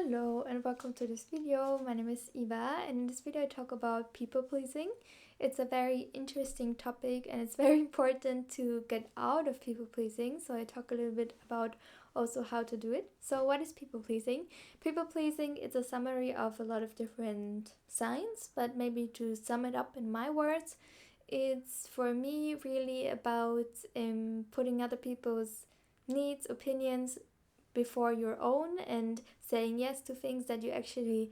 Hello and welcome to this video. My name is Eva and in this video I talk about people pleasing. It's a very interesting topic and it's very important to get out of people pleasing. So I talk a little bit about also how to do it. So what is people pleasing? People pleasing is a summary of a lot of different signs, but maybe to sum it up in my words, it's for me really about putting other people's needs, opinions before your own and saying yes to things that you actually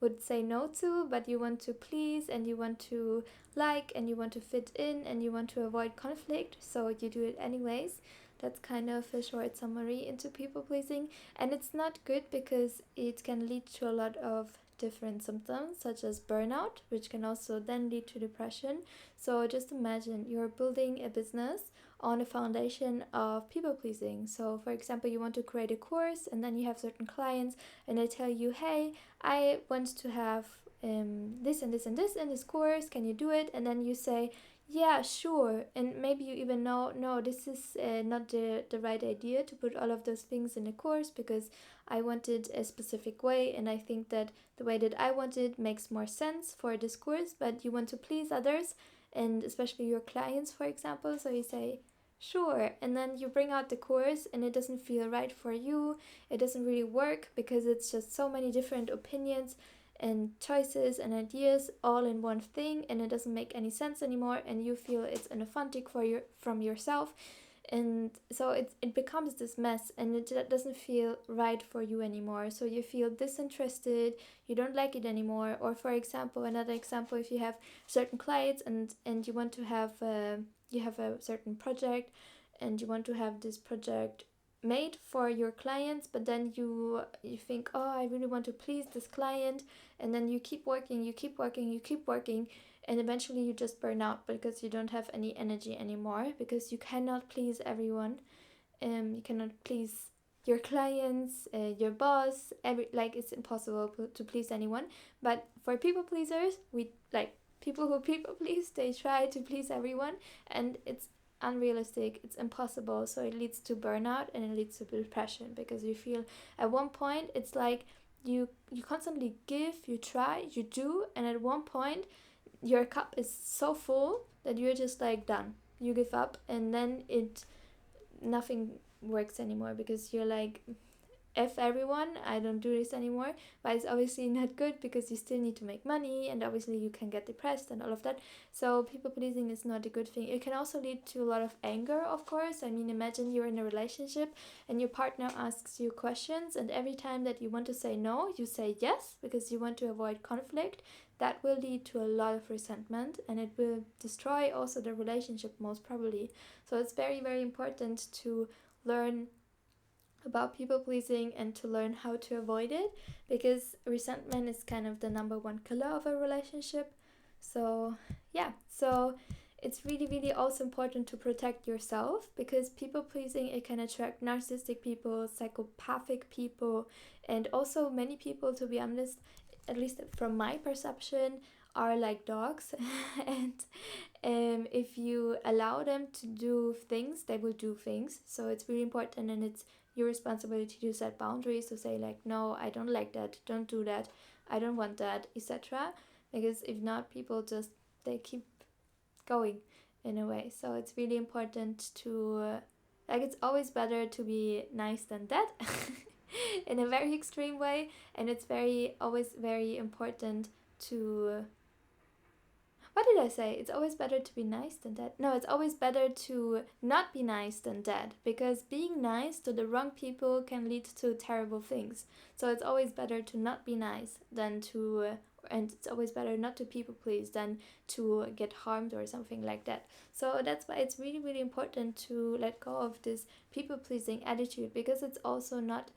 would say no to, but you want to please and you want to like and you want to fit in and you want to avoid conflict, so you do it anyways. That's kind of a short summary into people pleasing, and it's not good because it can lead to a lot of different symptoms such as burnout, which can also then lead to depression. So just imagine you're building a business on a foundation of people pleasing. So for example, you want to create a course and then you have certain clients and they tell you, hey, I want to have this and this and this in this course, can you do it? And then you say, yeah, sure. And maybe you even know, no, this is not the right idea to put all of those things in a course because I want it a specific way and I think that the way that I want it makes more sense for this course, but you want to please others and especially your clients, for example. So you say, sure, and then you bring out the course and it doesn't feel right for you. It doesn't really work because it's just so many different opinions and choices and ideas all in one thing, and it doesn't make any sense anymore, and you feel it's inauthentic from yourself, and so it becomes this mess and it doesn't feel right for you anymore. So you feel disinterested, you don't like it anymore. Or for example, another example, if you have certain clients and you want to have you have a certain project and you want to have this project made for your clients, but then you think, oh, I really want to please this client, and then you keep working, and eventually you just burn out because you don't have any energy anymore, because you cannot please everyone. You cannot please your clients, your boss, it's impossible to please anyone. But for people pleasers, we like people who people please, they try to please everyone, and it's unrealistic, it's impossible. So it leads to burnout and it leads to depression, because you feel at one point it's like you constantly give, you try, you do, and at one point your cup is so full that you're just like done, you give up, and then nothing works anymore because you're like, F everyone, I don't do this anymore. But it's obviously not good because you still need to make money and obviously you can get depressed and all of that. So people pleasing is not a good thing. It can also lead to a lot of anger, of course. I mean, imagine you're in a relationship and your partner asks you questions, and every time that you want to say no, you say yes because you want to avoid conflict. That will lead to a lot of resentment and it will destroy also the relationship, most probably. So it's very, very important to learn about people pleasing and to learn how to avoid it, because resentment is kind of the number one killer of a relationship. So yeah, so it's really, really also important to protect yourself, because people pleasing, it can attract narcissistic people, psychopathic people, and also many people, to be honest, at least from my perception, are like dogs and if you allow them to do things, they will do things. So it's really important, and it's your responsibility to set boundaries, to say like, no, I don't like that, don't do that, I don't want that, etc. Because if not, people just, they keep going in a way. So it's really important to it's always better to be nice than dead in a very extreme way, and it's always very important to what did I say? It's always better to be nice than dead. No, it's always better to not be nice than dead, because being nice to the wrong people can lead to terrible things. So it's always better to not be nice than to, and it's always better not to people please than to get harmed or something like that. So that's why it's really, really important to let go of this people pleasing attitude, because it's also not,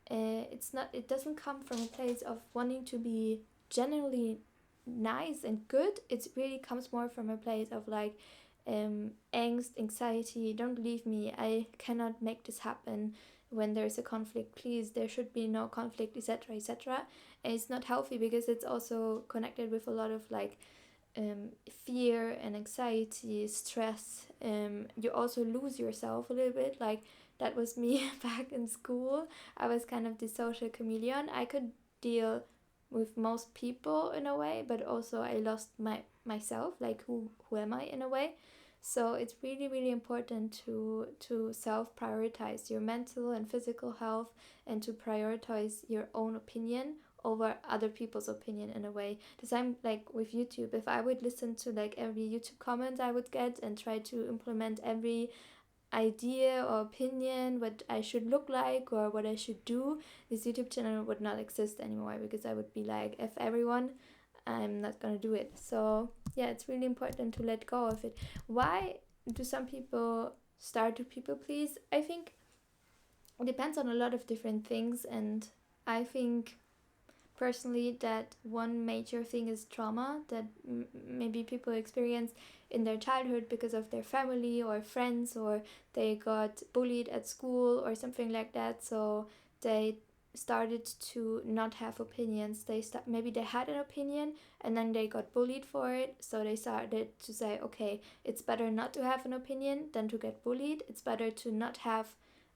it doesn't come from a place of wanting to be generally nice and good. It really comes more from a place of like angst, anxiety, don't leave me, I cannot make this happen. When there's a conflict, please, there should be no conflict, etc., etc. And it's not healthy because it's also connected with a lot of like fear and anxiety, stress. You also lose yourself a little bit, like that was me back in school. I was kind of the social chameleon. I could deal with most people in a way, but also I lost myself, like who am I in a way. So it's really really important to self prioritize your mental and physical health, and to prioritize your own opinion over other people's opinion in a way. Because I'm like with YouTube, if I would listen to like every YouTube comment I would get and try to implement every idea or opinion what I should look like or what I should do, this YouTube channel would not exist anymore, because I would be like, if everyone, I'm not gonna do it. So yeah, it's really important to let go of it. Why do some people start to people please? I think it depends on a lot of different things, and I think personally that one major thing is trauma that maybe people experience in their childhood because of their family or friends, or they got bullied at school or something like that, so they started to not have opinions. Maybe they had an opinion and then they got bullied for it, so they started to say, okay, it's better not to have an opinion than to get bullied. It's better to not have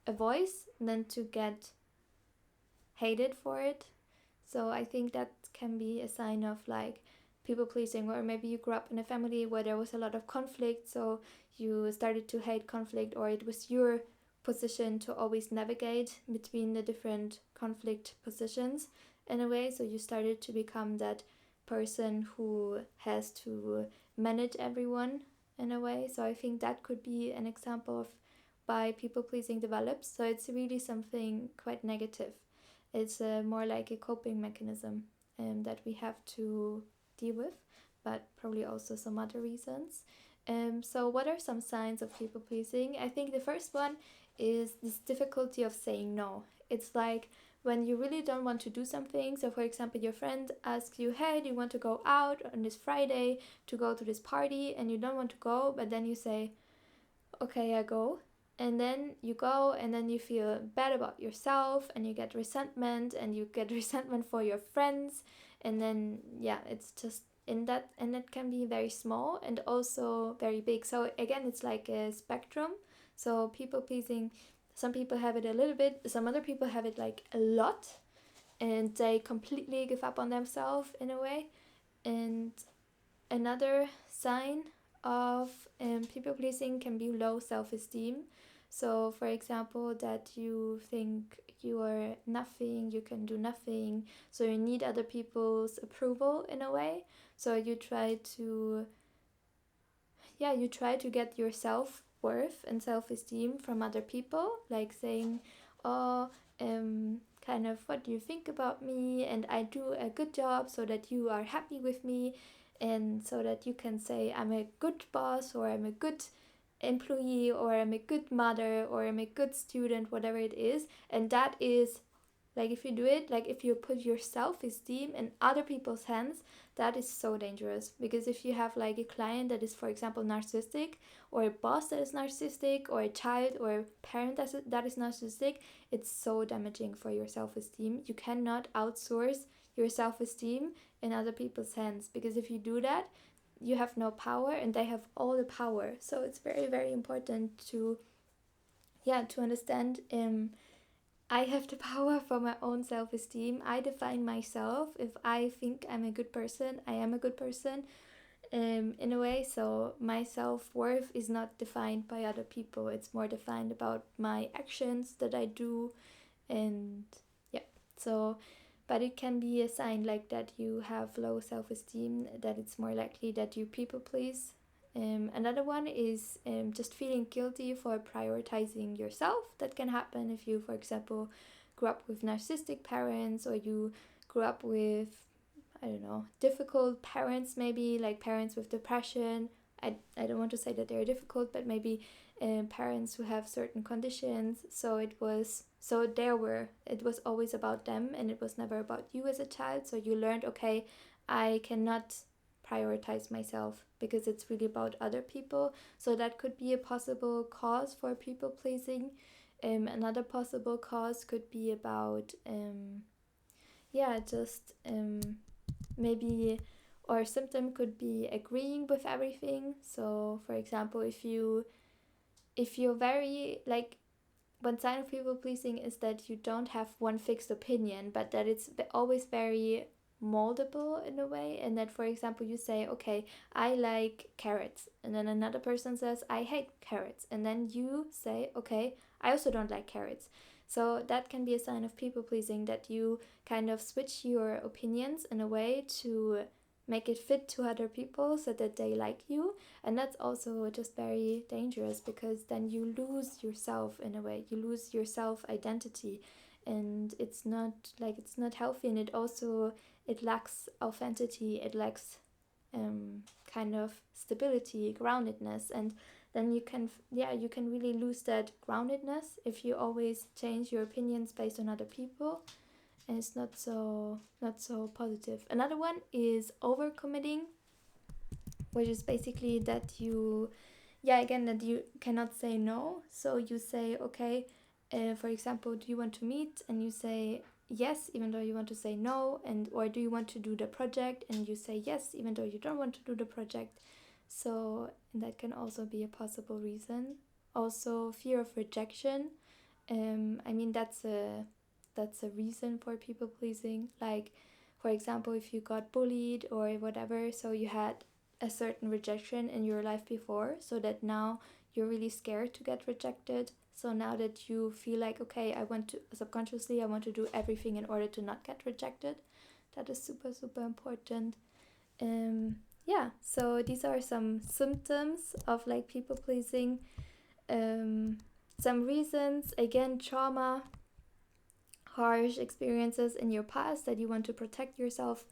a voice than to get hated for it. So I think that can be a sign of like people pleasing, or maybe you grew up in a family where there was a lot of conflict, so you started to hate conflict, or it was your position to always navigate between the different conflict positions in a way, so you started to become that person who has to manage everyone in a way. So I think that could be an example of why people pleasing develops. So it's really something quite negative. It's more like a coping mechanism that we have to deal with, but probably also some other reasons. So what are some signs of people pleasing? I think the first one is this difficulty of saying no. It's like when you really don't want to do something. So for example, your friend asks you, hey, do you want to go out on this Friday to go to this party? And you don't want to go, but then you say, okay, I go. And then you go, and then you feel bad about yourself, and you get resentment, and you get resentment for your friends. And then yeah, it's just in that, and that can be very small and also very big. So again, it's like a spectrum. So people pleasing, some people have it a little bit, some other people have it like a lot, and they completely give up on themselves in a way. And another sign of people pleasing can be low self-esteem. So for example, that you think you are nothing, you can do nothing, so you need other people's approval in a way. So you try to get your self-worth and self-esteem from other people, like saying, oh, kind of, what do you think about me, and I do a good job so that you are happy with me, and so that you can say I'm a good boss, or I'm a good employee, or I'm a good mother, or I'm a good student, whatever it is. And that is like, if you do it, like if you put your self-esteem in other people's hands, that is so dangerous. Because if you have like a client that is, for example, narcissistic, or a boss that is narcissistic, or a child or a parent that is narcissistic, it's so damaging for your self-esteem. You cannot outsource your self-esteem in other people's hands, because if you do that, you have no power and they have all the power. So it's very very important to understand, I have the power for my own self-esteem. I define myself. If I think I'm a good person, I am a good person, in a way. So my self-worth is not defined by other people. It's more defined about my actions that I do. And yeah, so, but it can be a sign like that you have low self-esteem, that it's more likely that you people please. Another one is just feeling guilty for prioritizing yourself. That can happen if you, for example, grew up with narcissistic parents, or you grew up with, I don't know, difficult parents, maybe like parents with depression. I don't want to say that they're difficult, but maybe parents who have certain conditions. So it was always about them, and it was never about you as a child. So you learned, okay, I cannot prioritize myself because it's really about other people. So that could be a possible cause for people pleasing. Another possible cause could be about maybe, or symptom could be agreeing with everything. So for example, if you're very like, one sign of people pleasing is that you don't have one fixed opinion, but that it's always very moldable in a way. And that, for example, you say, okay, I like carrots, and then another person says, I hate carrots, and then you say, okay, I also don't like carrots. So that can be a sign of people pleasing, that you kind of switch your opinions in a way to make it fit to other people so that they like you. And that's also just very dangerous, because then you lose yourself in a way, you lose your self identity, and it's not healthy. And it lacks authenticity, it lacks kind of stability, groundedness. And then you can really lose that groundedness if you always change your opinions based on other people, and it's not so positive. Another one is overcommitting, which is basically that you that you cannot say no. So you say, okay, for example, do you want to meet, and you say yes even though you want to say no. And or do you want to do the project, and you say yes even though you don't want to do the project. So that can also be a possible reason. Also, fear of rejection. I mean, that's a reason for people pleasing. Like, for example, if you got bullied or whatever, so you had a certain rejection in your life before, so that now you're really scared to get rejected. So now that you feel like, okay, I want to do everything in order to not get rejected. That is super important. So these are some symptoms of like people pleasing. Some reasons, again, trauma, harsh experiences in your past that you want to protect yourself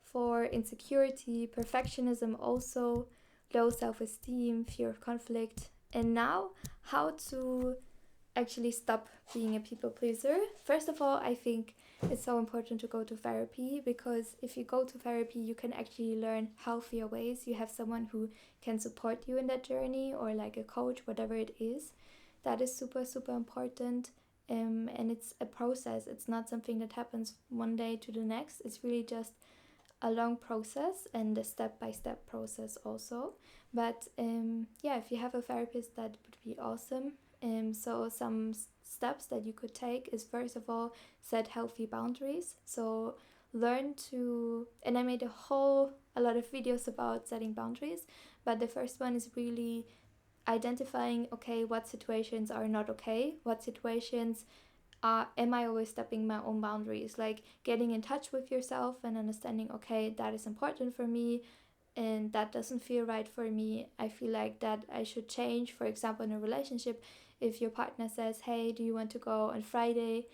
for, insecurity, perfectionism, also low self-esteem, fear of conflict. And now, how to actually stop being a people pleaser. First of all, I think it's so important to go to therapy, because if you go to therapy, you can actually learn healthier ways. You have someone who can support you in that journey, or like a coach, whatever it is. That is super important. And it's a process. It's not something that happens one day to the next. It's really just a long process, and a step-by-step process also. But if you have a therapist, that would be awesome. So some steps that you could take is, first of all, set healthy boundaries. So learn to, and I made a lot of videos about setting boundaries, but the first one is really identifying, okay, what situations are not okay, what situations am I always stepping my own boundaries, like getting in touch with yourself and understanding, okay, that is important for me, and that doesn't feel right for me. I feel like that I should change. For example, in a relationship, if your partner says, hey, do you want to go on Friday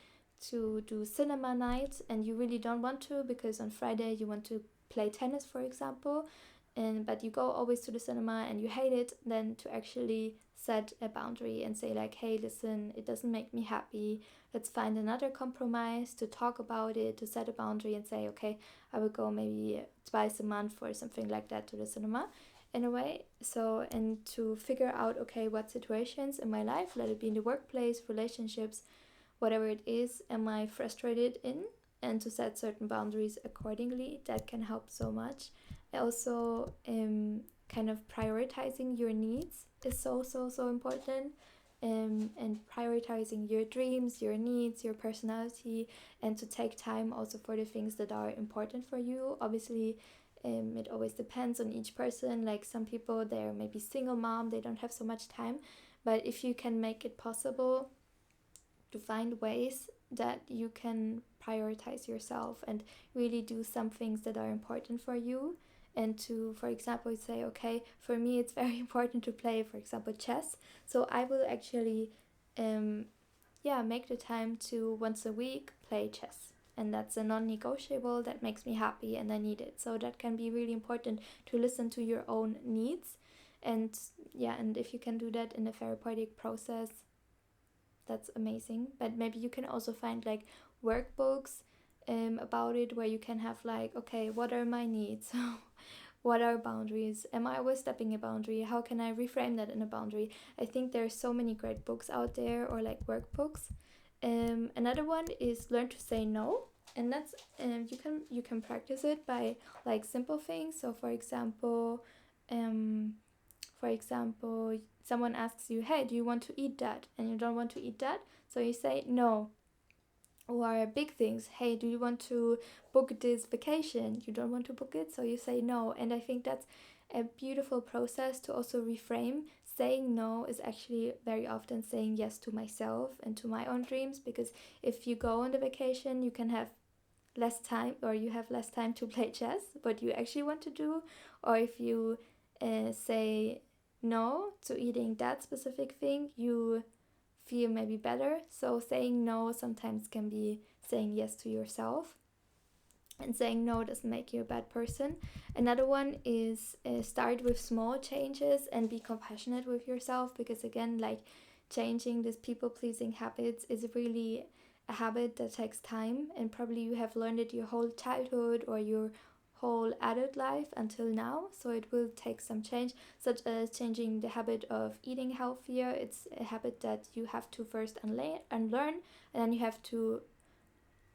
to do cinema night, and you really don't want to because on Friday you want to play tennis, for example, but you go always to the cinema and you hate it, then to actually set a boundary and say like, hey, listen, it doesn't make me happy, let's find another compromise, to talk about it, to set a boundary and say, okay, I will go maybe twice a month or something like that to the cinema, in a way. So, and to figure out, okay, what situations in my life, let it be in the workplace, relationships, whatever it is, am I frustrated in, and to set certain boundaries accordingly. That can help so much. Also, kind of prioritizing your needs is so important. And prioritizing your dreams, your needs, your personality, and to take time also for the things that are important for you. Obviously, it always depends on each person. Like, some people, they're maybe single mom, they don't have so much time, but if you can make it possible to find ways that you can prioritize yourself and really do some things that are important for you, and to, for example, say, okay, for me it's very important to play, for example, chess, so I will actually make the time to once a week play chess, and that's a non-negotiable, that makes me happy and I need it. So that can be really important, to listen to your own needs. And and if you can do that in a therapeutic process, that's amazing. But maybe you can also find like workbooks about it, where you can have like, okay, what are my needs? What are boundaries? Am I always stepping a boundary? How can I reframe that in a boundary? I think there's so many great books out there, or like workbooks. Another one is learn to say no, and that's you can practice it by like simple things. So for example, for example, someone asks you, hey, do you want to eat that? And you don't want to eat that, so you say no. Or big things, hey, do you want to book this vacation? You don't want to book it, so you say no. And I think that's a beautiful process to also reframe. Saying no is actually very often saying yes to myself and to my own dreams, because if you go on the vacation, you can have less time, or you have less time to play chess, what you actually want to do. Or if you say no to eating that specific thing, you feel maybe better. So saying no sometimes can be saying yes to yourself, and saying no doesn't make you a bad person. Another one is start with small changes and be compassionate with yourself, because again, like, changing this people pleasing habits is really a habit that takes time, and probably you have learned it your whole childhood or your whole adult life until now, so it will take some change, such as changing the habit of eating healthier. It's a habit that you have to first unlearn, and then you have to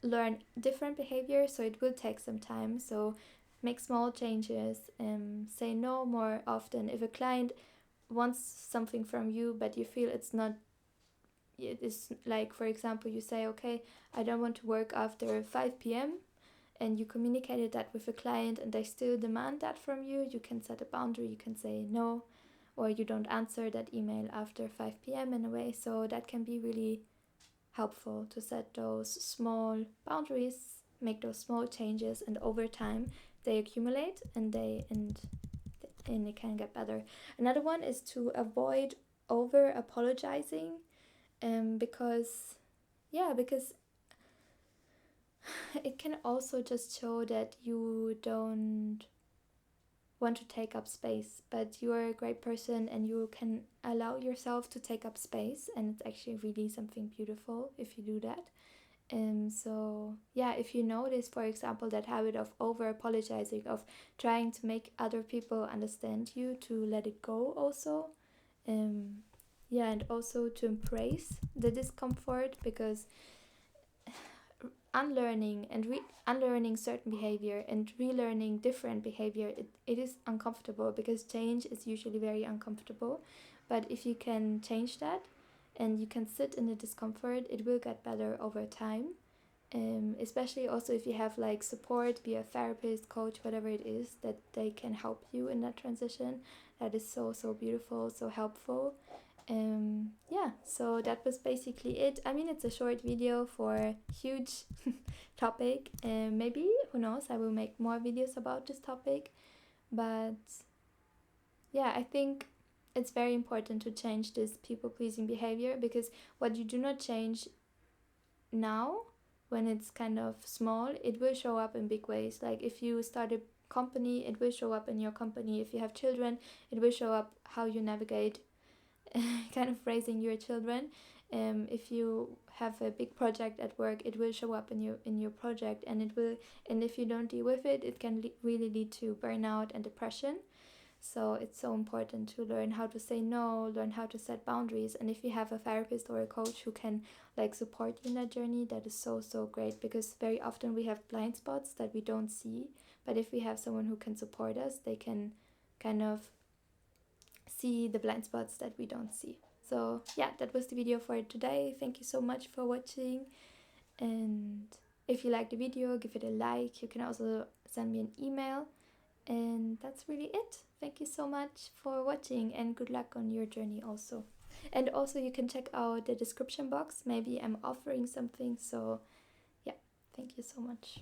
learn different behaviors, so it will take some time. So make small changes, say no more often. If a client wants something from you but you feel it's not, it is like, for example, you say, okay, I don't want to work after 5 p.m., and you communicated that with a client and they still demand that from you, you can set a boundary. You can say no, or you don't answer that email after 5 p.m. in a way. So that can be really helpful to set those small boundaries, make those small changes, and over time they accumulate, and it can get better. Another one is to avoid over apologizing, because it can also just show that you don't want to take up space, but you are a great person and you can allow yourself to take up space, and it's actually really something beautiful if you do that. So yeah, if you notice, for example, that habit of over apologizing, of trying to make other people understand you, to let it go also. Yeah, and also to embrace the discomfort, because unlearning and unlearning certain behavior and relearning different behavior, it is uncomfortable, because change is usually very uncomfortable. But if you can change that and you can sit in the discomfort, it will get better over time. Especially also if you have like support, be a therapist, coach, whatever it is, that they can help you in that transition. That is so beautiful, so helpful. Yeah, so that was basically it. I mean, it's a short video for a huge topic. Maybe, who knows, I will make more videos about this topic. But yeah, I think it's very important to change this people pleasing behavior, because what you do not change now, when it's kind of small, it will show up in big ways. Like if you start a company, it will show up in your company. If you have children, it will show up how you navigate kind of raising your children. If you have a big project at work, it will show up in your project, and if you don't deal with it, it can really lead to burnout and depression. So it's so important to learn how to say no, learn how to set boundaries. And if you have a therapist or a coach who can like support you in that journey, that is so great, because very often we have blind spots that we don't see. But if we have someone who can support us, they can kind of see the blind spots that we don't see. So yeah, that was the video for today. Thank you so much for watching, and if you like the video, give it a like. You can also send me an email, and that's really it. Thank you so much for watching, and good luck on your journey also. And also you can check out the description box, maybe I'm offering something. So yeah, thank you so much.